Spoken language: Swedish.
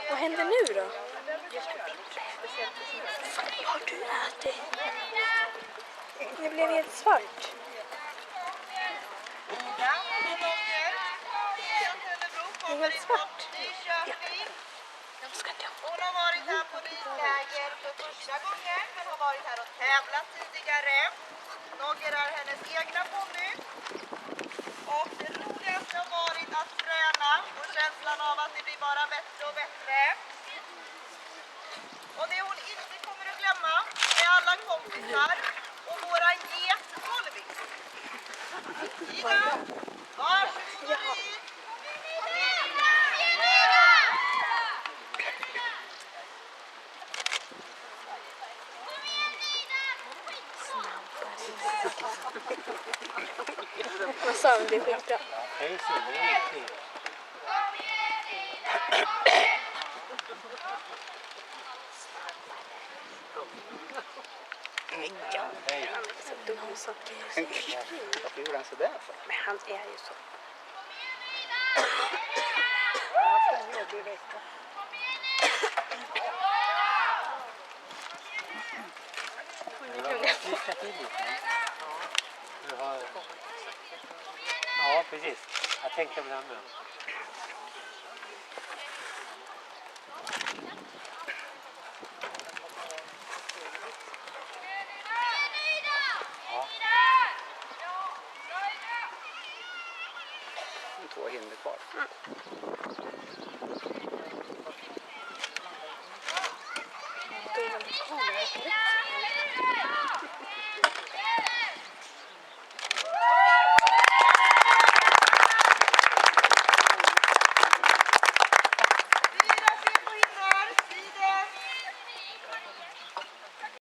Vad händer nu då? Vad har du ätit? Det blev helt svart. Det är helt svart. Hon har varit här på ridläger för första gången, men har varit här och tävlat tidigare. Dogger är hennes egna ponny. Och det roligaste har varit att träna och känslan av att det blir bara bättre och bättre. Och det hon inte kommer att glömma är alla kompisar och våran get Solvik. Ida, varsågod och rid. Vad sa du? Det är skitbra. Hej så, det är riktigt. Ja. Hej. Så dum saker. Varför gjorde han sådär för? Men han är ju så. Jag har haft en jobbig vecka. Ja, precis. Jag tänkte på det med.